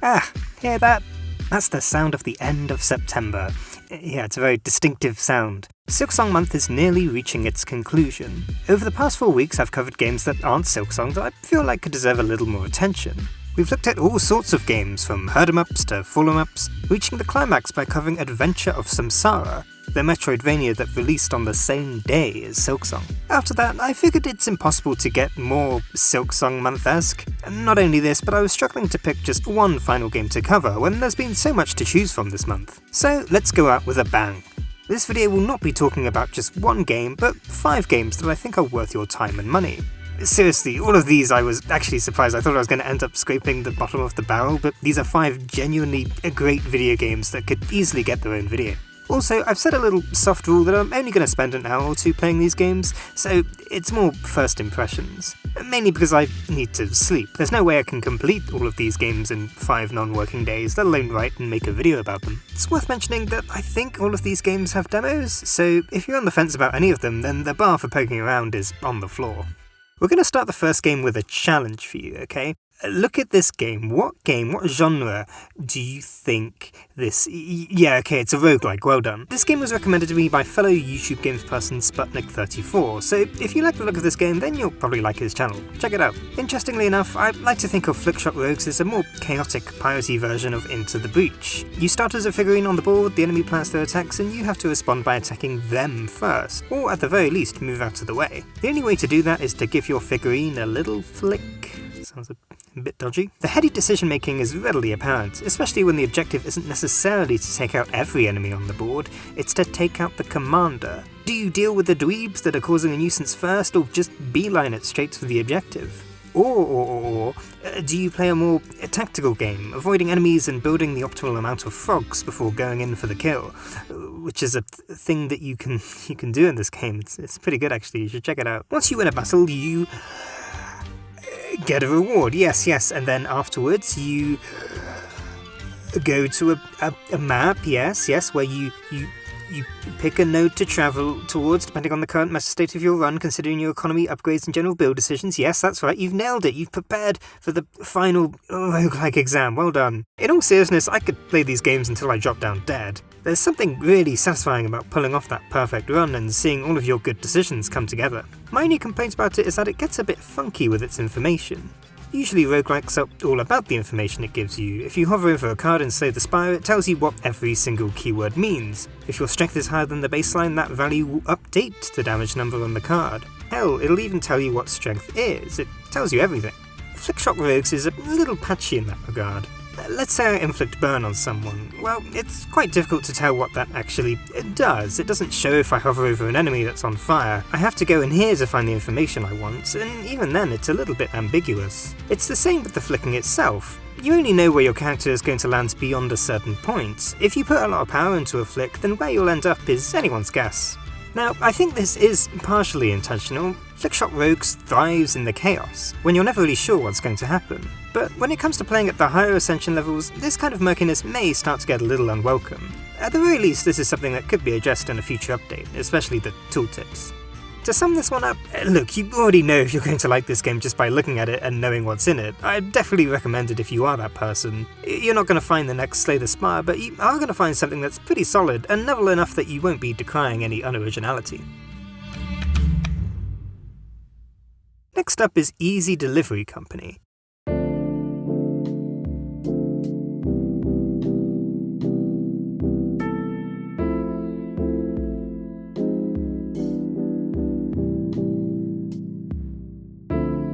Ah, hear that? That's the sound of the end of September. Yeah, it's a very distinctive sound. Silksong Month is nearly reaching its conclusion. Over the past 4 weeks I've covered games that aren't Silksong that I feel like could deserve a little more attention. We've looked at all sorts of games, from Herdling to Fallstruktur, reaching the climax by covering Adventure of Samsara, the Metroidvania that released on the same day as Silksong. After that, I figured it's impossible to get more Silksong Month-esque. Not only this, but I was struggling to pick just one final game to cover when there's been so much to choose from this month. So let's go out with a bang. This video will not be talking about just one game, but 5 games that I think are worth your time and money. Seriously, all of these I was actually surprised. I thought I was going to end up scraping the bottom of the barrel, but these are 5 genuinely great video games that could easily get their own video. Also, I've set a little soft rule that I'm only going to spend an hour or two playing these games, so it's more first impressions. Mainly because I need to sleep. There's no way I can complete all of these games in 5 non-working days, let alone write and make a video about them. It's worth mentioning that I think all of these games have demos, so if you're on the fence about any of them, then the bar for poking around is on the floor. We're going to start the first game with a challenge for you, okay? Look at this game. What genre do you think this... Yeah, okay, it's a roguelike, well done. This game was recommended to me by fellow YouTube games person Sputnik34, so if you like the look of this game, then you'll probably like his channel. Check it out. Interestingly enough, I like to think of Flickshot Rogues as a more chaotic, piratey version of Into the Breach. You start as a figurine on the board, the enemy plans their attacks, and you have to respond by attacking them first, or at the very least, move out of the way. The only way to do that is to give your figurine a little flick. Sounds a bit dodgy. The heady decision making is readily apparent, especially when the objective isn't necessarily to take out every enemy on the board, it's to take out the commander. Do you deal with the dweebs that are causing a nuisance first, or just beeline it straight for the objective? Or do you play a more tactical game, avoiding enemies and building the optimal amount of frogs before going in for the kill? Which is a thing that you can do in this game. It's pretty good actually, you should check it out. Once you win a battle, you get a reward, yes, and then afterwards you go to a map, yes, where you pick a node to travel towards, depending on the current meta state of your run, considering your economy, upgrades, and general build decisions. Yes, that's right, you've nailed it. You've prepared for the final roguelike exam. Well done. In all seriousness, I could play these games until I drop down dead. There's something really satisfying about pulling off that perfect run and seeing all of your good decisions come together. My only complaint about it is that it gets a bit funky with its information. Usually roguelikes are all about the information it gives you. If you hover over a card and slay the spire, it tells you what every single keyword means. If your strength is higher than the baseline, that value will update the damage number on the card. Hell, it'll even tell you what strength is. It tells you everything. Flickshot Rogues is a little patchy in that regard. Let's say I inflict burn on someone. Well, it's quite difficult to tell what that actually does. It doesn't show if I hover over an enemy that's on fire. I have to go in here to find the information I want, and even then it's a little bit ambiguous. It's the same with the flicking itself. You only know where your character is going to land beyond a certain point. If you put a lot of power into a flick, then where you'll end up is anyone's guess. Now, I think this is partially intentional. Flickshot Rogues thrives in the chaos, when you're never really sure what's going to happen. But when it comes to playing at the higher ascension levels, this kind of murkiness may start to get a little unwelcome. At the very least, this is something that could be addressed in a future update, especially the tooltips. To sum this one up, look, you already know if you're going to like this game just by looking at it and knowing what's in it. I definitely recommend it if you are that person. You're not going to find the next Slay the Spire, but you are going to find something that's pretty solid and novel enough that you won't be decrying any unoriginality. Next up is Easy Delivery Company.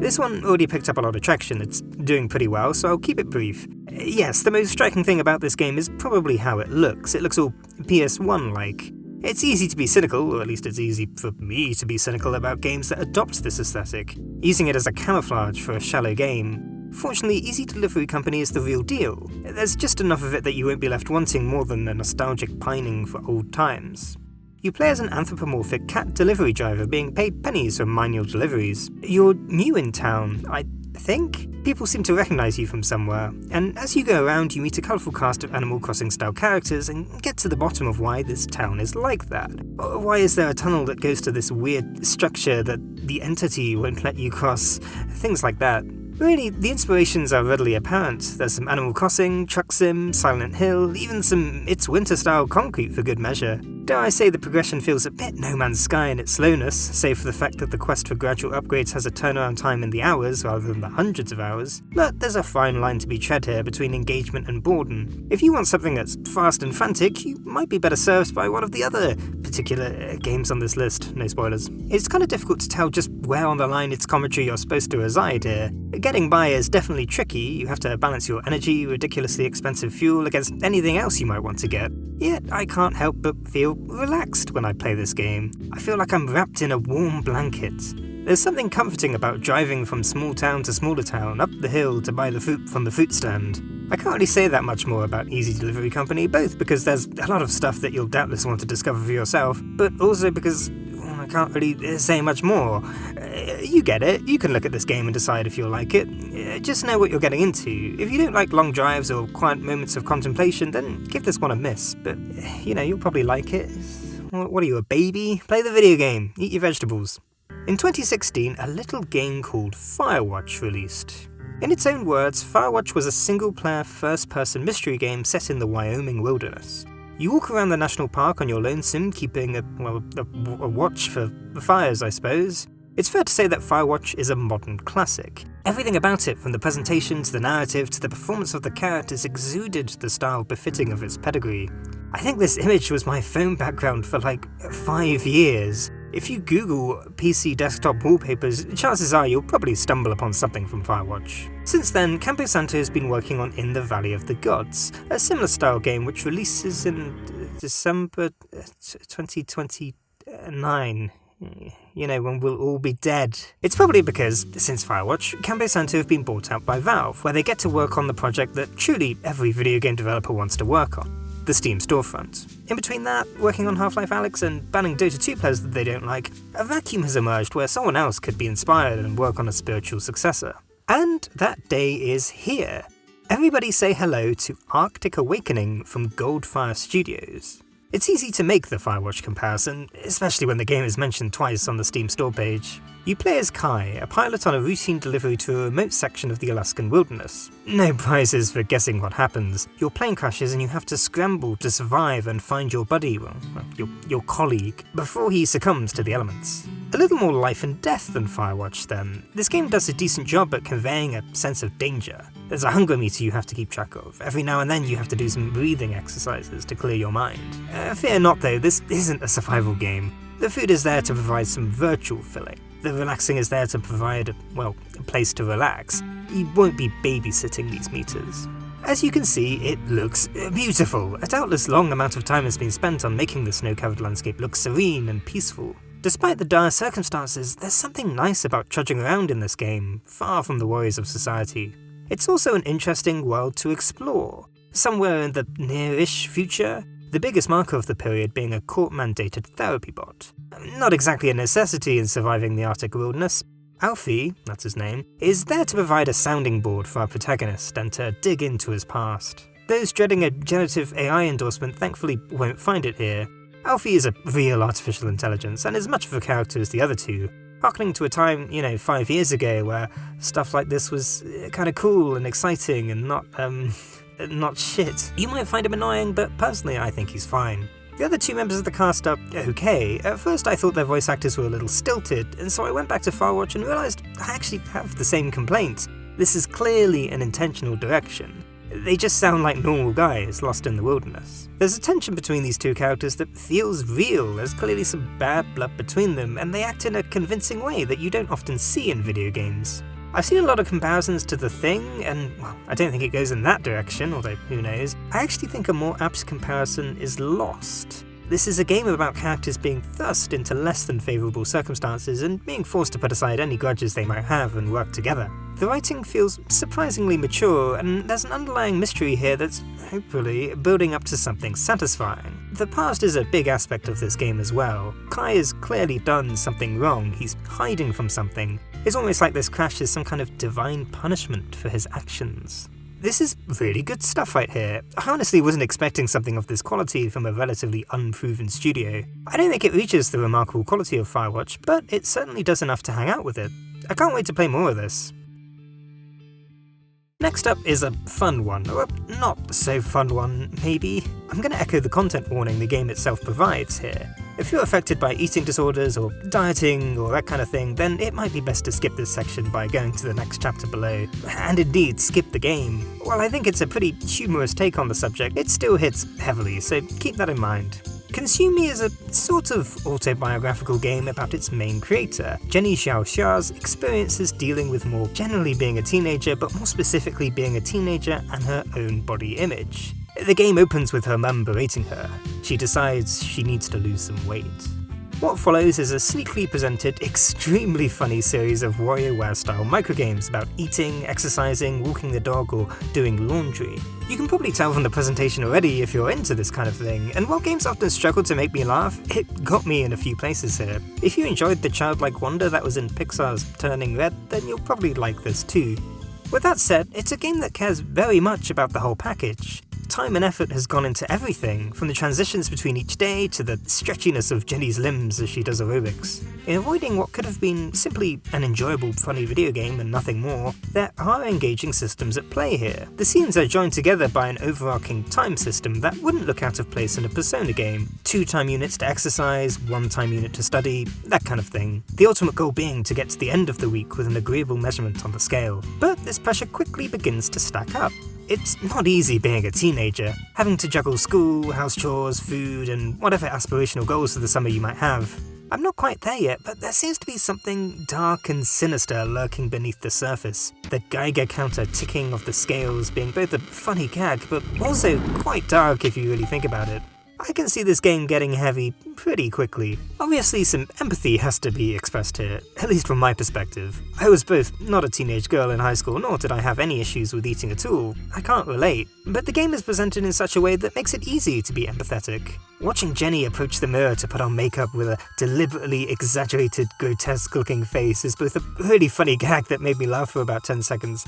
This one already picked up a lot of traction, it's doing pretty well, so I'll keep it brief. Yes, the most striking thing about this game is probably how it looks. It looks all PS1-like. It's easy to be cynical, or at least it's easy for me to be cynical about games that adopt this aesthetic, using it as a camouflage for a shallow game. Fortunately, Easy Delivery Company is the real deal. There's just enough of it that you won't be left wanting more than a nostalgic pining for old times. You play as an anthropomorphic cat delivery driver being paid pennies for manual deliveries. You're new in town, I think? People seem to recognise you from somewhere, and as you go around you meet a colourful cast of Animal Crossing style characters and get to the bottom of why this town is like that. Why is there a tunnel that goes to this weird structure that the entity won't let you cross? Things like that. Really, the inspirations are readily apparent. There's some Animal Crossing, Truck Sim, Silent Hill, even some It's Winter-style Concrete for good measure. Dare I say the progression feels a bit No Man's Sky in its slowness, save for the fact that the quest for gradual upgrades has a turnaround time in the hours rather than the hundreds of hours. But there's a fine line to be tread here between engagement and boredom. If you want something that's fast and frantic, you might be better served by one of the other particular games on this list, no spoilers. It's kind of difficult to tell just where on the line its commentary you're supposed to reside here. Getting by is definitely tricky. You have to balance your energy, ridiculously expensive fuel against anything else you might want to get. Yet I can't help but feel relaxed when I play this game. I feel like I'm wrapped in a warm blanket. There's something comforting about driving from small town to smaller town, up the hill to buy the fruit from the fruit stand. I can't really say that much more about Easy Delivery Company, both because there's a lot of stuff that you'll doubtless want to discover for yourself, but also because I can't really say much more. You get it, you can look at this game and decide if you'll like it. Just know what you're getting into. If you don't like long drives or quiet moments of contemplation, then give this one a miss, but you'll probably like it. What are you, a baby? Play the video game, eat your vegetables. In 2016, a little game called Firewatch released. In its own words, Firewatch was a single-player, first-person mystery game set in the Wyoming wilderness. You walk around the national park on your lonesome, keeping a watch for the fires, I suppose. It's fair to say that Firewatch is a modern classic. Everything about it, from the presentation to the narrative to the performance of the characters, exuded the style befitting of its pedigree. I think this image was my phone background for like 5 years. If you Google PC desktop wallpapers, chances are you'll probably stumble upon something from Firewatch. Since then, Campo Santo has been working on In the Valley of the Gods, a similar style game which releases in December 2029. When we'll all be dead. It's probably because, since Firewatch, Campo Santo have been bought out by Valve, where they get to work on the project that truly every video game developer wants to work on. The Steam storefront. In between that, working on Half-Life Alyx and banning Dota 2 players that they don't like, a vacuum has emerged where someone else could be inspired and work on a spiritual successor. And that day is here. Everybody say hello to Arctic Awakening from Goldfire Studios. It's easy to make the Firewatch comparison, especially when the game is mentioned twice on the Steam store page. You play as Kai, a pilot on a routine delivery to a remote section of the Alaskan wilderness. No prizes for guessing what happens. Your plane crashes and you have to scramble to survive and find your buddy, your colleague, before he succumbs to the elements. A little more life and death than Firewatch then. This game does a decent job at conveying a sense of danger. There's a hunger meter you have to keep track of. Every now and then you have to do some breathing exercises to clear your mind. Fear not though, this isn't a survival game. The food is there to provide some virtual filling. The relaxing is there to provide a place to relax. You won't be babysitting these meters. As you can see, it looks beautiful. A doubtless long amount of time has been spent on making the snow-covered landscape look serene and peaceful. Despite the dire circumstances, there's something nice about trudging around in this game, far from the worries of society. It's also an interesting world to explore. Somewhere in the near-ish future, the biggest marker of the period being a court-mandated therapy bot. Not exactly a necessity in surviving the Arctic wilderness. Alfie, that's his name, is there to provide a sounding board for our protagonist and to dig into his past. Those dreading a generative AI endorsement thankfully won't find it here. Alfie is a real artificial intelligence and as much of a character as the other two, harkening to a time, 5 years ago where stuff like this was kinda cool and exciting and not shit. You might find him annoying, but personally I think he's fine. The other two members of the cast are okay. At first I thought their voice actors were a little stilted, and so I went back to Firewatch and realised I actually have the same complaint. This is clearly an intentional direction. They just sound like normal guys lost in the wilderness. There's a tension between these two characters that feels real. There's clearly some bad blood between them, and they act in a convincing way that you don't often see in video games. I've seen a lot of comparisons to The Thing, and I don't think it goes in that direction, although who knows. I actually think a more apt comparison is Lost. This is a game about characters being thrust into less than favourable circumstances and being forced to put aside any grudges they might have and work together. The writing feels surprisingly mature, and there's an underlying mystery here that's, hopefully, building up to something satisfying. The past is a big aspect of this game as well. Kai has clearly done something wrong, he's hiding from something. It's almost like this crash is some kind of divine punishment for his actions. This is really good stuff right here. I honestly wasn't expecting something of this quality from a relatively unproven studio. I don't think it reaches the remarkable quality of Firewatch, but it certainly does enough to hang out with it. I can't wait to play more of this. Next up is a fun one, or a not so fun one, maybe. I'm going to echo the content warning the game itself provides here. If you're affected by eating disorders or dieting or that kind of thing, then it might be best to skip this section by going to the next chapter below. And indeed, skip the game. While I think it's a pretty humorous take on the subject, it still hits heavily, so keep that in mind. Consume Me is a sort of autobiographical game about its main creator, Jenny Xiaoxia's experiences dealing with more generally being a teenager, but more specifically being a teenager and her own body image. The game opens with her mum berating her. She decides she needs to lose some weight. What follows is a sleekly presented, extremely funny series of WarioWare-style microgames about eating, exercising, walking the dog, or doing laundry. You can probably tell from the presentation already if you're into this kind of thing, and while games often struggle to make me laugh, it got me in a few places here. If you enjoyed the childlike wonder that was in Pixar's Turning Red, then you'll probably like this too. With that said, it's a game that cares very much about the whole package. Time and effort has gone into everything, from the transitions between each day to the stretchiness of Jenny's limbs as she does aerobics. In avoiding what could have been simply an enjoyable, funny video game and nothing more, there are engaging systems at play here. The scenes are joined together by an overarching time system that wouldn't look out of place in a Persona game. 2 time units to exercise, 1 time unit to study, that kind of thing. The ultimate goal being to get to the end of the week with an agreeable measurement on the scale. But this pressure quickly begins to stack up. It's not easy being a teenager, having to juggle school, house chores, food, and whatever aspirational goals for the summer you might have. I'm not quite there yet, but there seems to be something dark and sinister lurking beneath the surface. The Geiger counter ticking of the scales being both a funny gag, but also quite dark if you really think about it. I can see this game getting heavy pretty quickly. Obviously some empathy has to be expressed here, at least from my perspective. I was both not a teenage girl in high school, nor did I have any issues with eating at all. I can't relate, but the game is presented in such a way that makes it easy to be empathetic. Watching Jenny approach the mirror to put on makeup with a deliberately exaggerated, grotesque-looking face is both a really funny gag that made me laugh for about 10 seconds,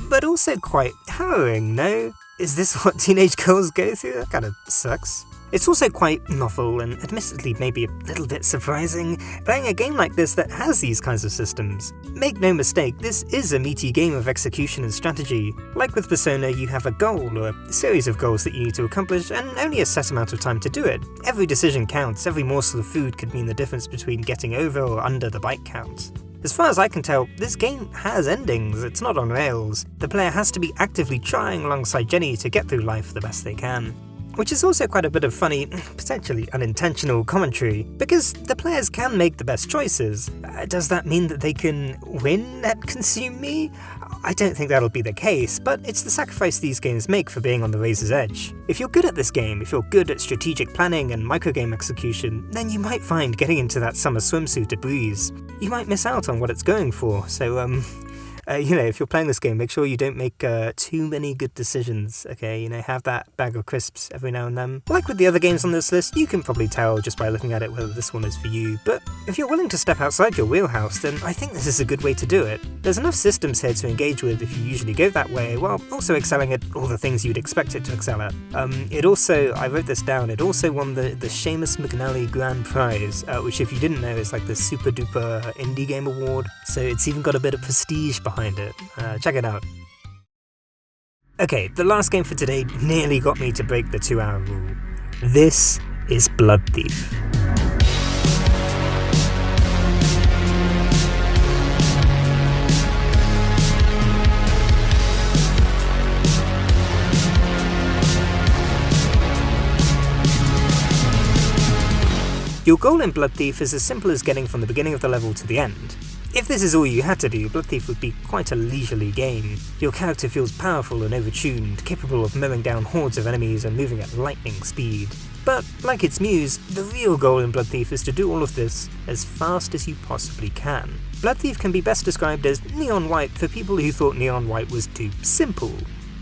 but also quite harrowing, no? Is this what teenage girls go through? That kind of sucks. It's also quite novel and admittedly maybe a little bit surprising, playing a game like this that has these kinds of systems. Make no mistake, this is a meaty game of execution and strategy. Like with Persona, you have a goal or a series of goals that you need to accomplish and only a set amount of time to do it. Every decision counts, every morsel of food could mean the difference between getting over or under the bite count. As far as I can tell, this game has endings, it's not on rails. The player has to be actively trying alongside Jenny to get through life the best they can. Which is also quite a bit of funny, potentially unintentional commentary, because the players can make the best choices. Does that mean that they can win at Consume Me? I don't think that'll be the case, but it's the sacrifice these games make for being on the razor's edge. If you're good at this game, if you're good at strategic planning and microgame execution, then you might find getting into that summer swimsuit a breeze. You might miss out on what it's going for, so if you're playing this game, make sure you don't make too many good decisions, okay? Have that bag of crisps every now and then. Like with the other games on this list, you can probably tell just by looking at it whether this one is for you, but if you're willing to step outside your wheelhouse, then I think this is a good way to do it. There's enough systems here to engage with if you usually go that way, while also excelling at all the things you'd expect it to excel at. I wrote this down, it also won the Seamus McNally Grand Prize, which if you didn't know is like the super duper indie game award, so it's even got a bit of prestige behind it. Check it out. Okay, the last game for today nearly got me to break the 2-hour rule. This is Bloodthief. Your goal in Bloodthief is as simple as getting from the beginning of the level to the end. If this is all you had to do, Bloodthief would be quite a leisurely game. Your character feels powerful and overtuned, capable of mowing down hordes of enemies and moving at lightning speed. But, like its muse, the real goal in Bloodthief is to do all of this as fast as you possibly can. Bloodthief can be best described as neon white for people who thought neon white was too simple.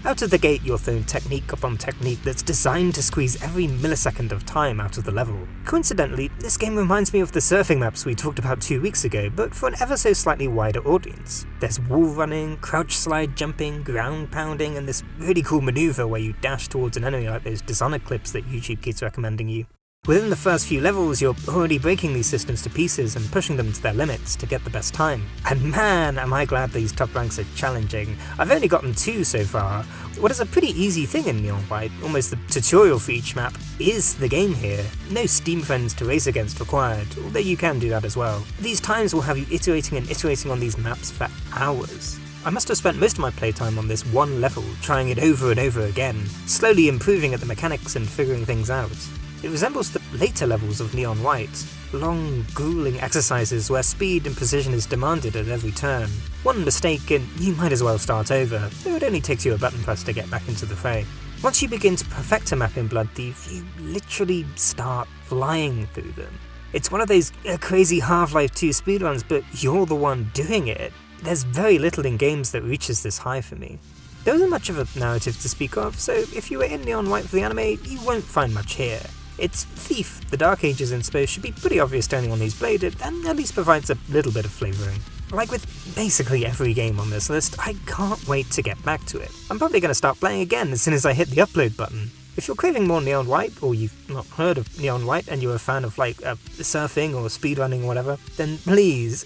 Out of the gate, you're thrown technique upon technique that's designed to squeeze every millisecond of time out of the level. Coincidentally, this game reminds me of the surfing maps we talked about 2 weeks ago, but for an ever so slightly wider audience. There's wall running, crouch slide jumping, ground pounding, and this really cool maneuver where you dash towards an enemy like those Dishonored clips that YouTube keeps recommending you. Within the first few levels, you're already breaking these systems to pieces and pushing them to their limits to get the best time. And man, am I glad these top ranks are challenging. I've only gotten 2 so far. What is a pretty easy thing in Neon White, almost the tutorial for each map, is the game here. No Steam friends to race against required, although you can do that as well. These times will have you iterating and iterating on these maps for hours. I must have spent most of my playtime on this one level, trying it over and over again, slowly improving at the mechanics and figuring things out. It resembles the later levels of Neon White, long, grueling exercises where speed and precision is demanded at every turn. One mistake and you might as well start over, though it only takes you a button press to get back into the fray. Once you begin to perfect a map in Bloodthief, you literally start flying through them. It's one of those crazy Half-Life 2 speedruns, but you're the one doing it. There's very little in games that reaches this high for me. There isn't much of a narrative to speak of, so if you were in Neon White for the anime, you won't find much here. It's Thief, the Dark Ages inspo should be pretty obvious to anyone who's played it, and at least provides a little bit of flavouring. Like with basically every game on this list, I can't wait to get back to it. I'm probably going to start playing again as soon as I hit the upload button. If you're craving more Neon White, or you've not heard of Neon White and you're a fan of surfing or speedrunning or whatever, then please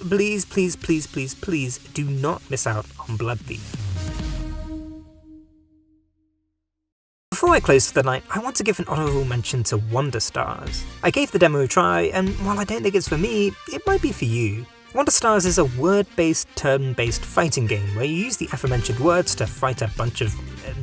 do not miss out on Bloodthief. Before I close for the night, I want to give an honourable mention to Wonder Stars. I gave the demo a try, and while I don't think it's for me, it might be for you. Wonder Stars is a word-based, turn-based fighting game where you use the aforementioned words to fight a bunch of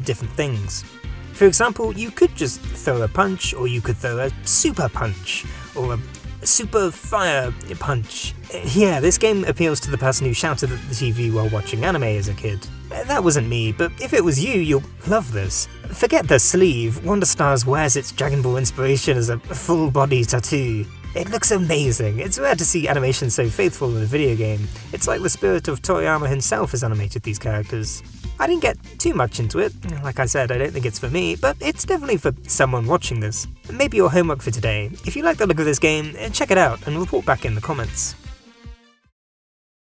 different things. For example, you could just throw a punch, or you could throw a super punch, or a super fire punch. Yeah, this game appeals to the person who shouted at the TV while watching anime as a kid. That wasn't me, but if it was you, you'll love this. Forget the sleeve, Wonder Stars wears its Dragon Ball inspiration as a full-body tattoo. It looks amazing. It's rare to see animation so faithful in a video game. It's like the spirit of Toriyama himself has animated these characters. I didn't get too much into it. Like I said, I don't think it's for me, but it's definitely for someone watching this. Maybe your homework for today. If you like the look of this game, check it out and report back in the comments.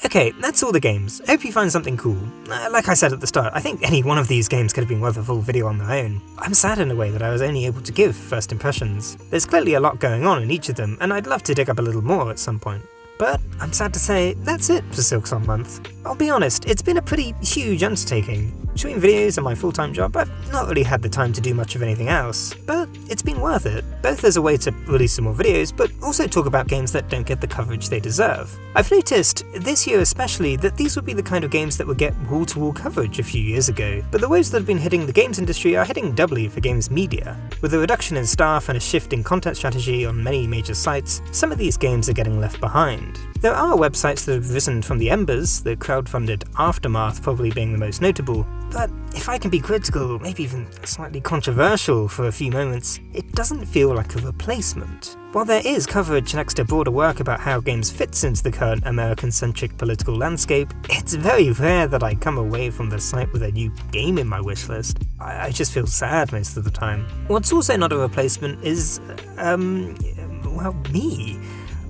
Okay, that's all the games. Hope you find something cool. Like I said at the start, I think any one of these games could have been worth a full video on their own. I'm sad in a way that I was only able to give first impressions. There's clearly a lot going on in each of them, and I'd love to dig up a little more at some point. But I'm sad to say, that's it for Silksong Month. I'll be honest, it's been a pretty huge undertaking. Between videos and my full-time job, I've not really had the time to do much of anything else, but it's been worth it, both as a way to release some more videos, but also talk about games that don't get the coverage they deserve. I've noticed, this year especially, that these would be the kind of games that would get wall-to-wall coverage a few years ago, but the waves that have been hitting the games industry are hitting doubly for games media. With a reduction in staff and a shift in content strategy on many major sites, some of these games are getting left behind. There are websites that have risen from the embers, the crowd-funded Aftermath probably being the most notable, but if I can be critical, maybe even slightly controversial for a few moments, it doesn't feel like a replacement. While there is coverage next to broader work about how games fits into the current American-centric political landscape, it's very rare that I come away from the site with a new game in my wishlist. I just feel sad most of the time. What's also not a replacement is, well, me.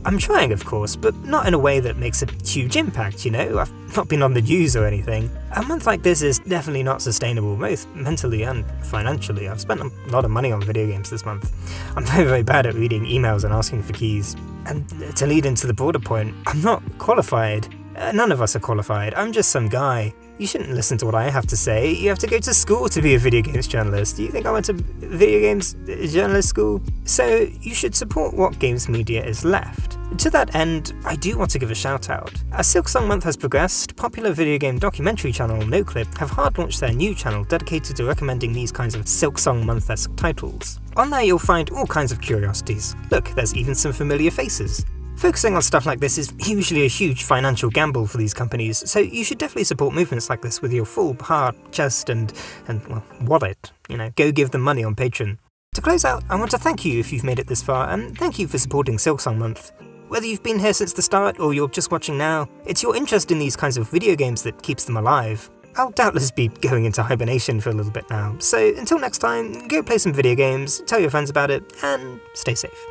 I'm trying, of course, but not in a way that makes a huge impact, you know? I've not been on the news or anything. A month like this is definitely not sustainable, both mentally and financially. I've spent a lot of money on video games this month. I'm very bad at reading emails and asking for keys. And to lead into the broader point, I'm not qualified. None of us are qualified. I'm just some guy. You shouldn't listen to what I have to say. You have to go to school to be a video games journalist. Do you think I went to video games journalist school? So you should support what games media is left. To that end, I do want to give a shout out. As Silksong Month has progressed, popular video game documentary channel NoClip have hard launched their new channel dedicated to recommending these kinds of Silksong Month-esque titles. On there you'll find all kinds of curiosities. Look, there's even some familiar faces. Focusing on stuff like this is usually a huge financial gamble for these companies, so you should definitely support movements like this with your full heart, chest and well, wallet. You know, go give them money on Patreon. To close out, I want to thank you if you've made it this far, and thank you for supporting Silksong Month. Whether you've been here since the start or you're just watching now, it's your interest in these kinds of video games that keeps them alive. I'll doubtless be going into hibernation for a little bit now, so until next time, go play some video games, tell your friends about it, and stay safe.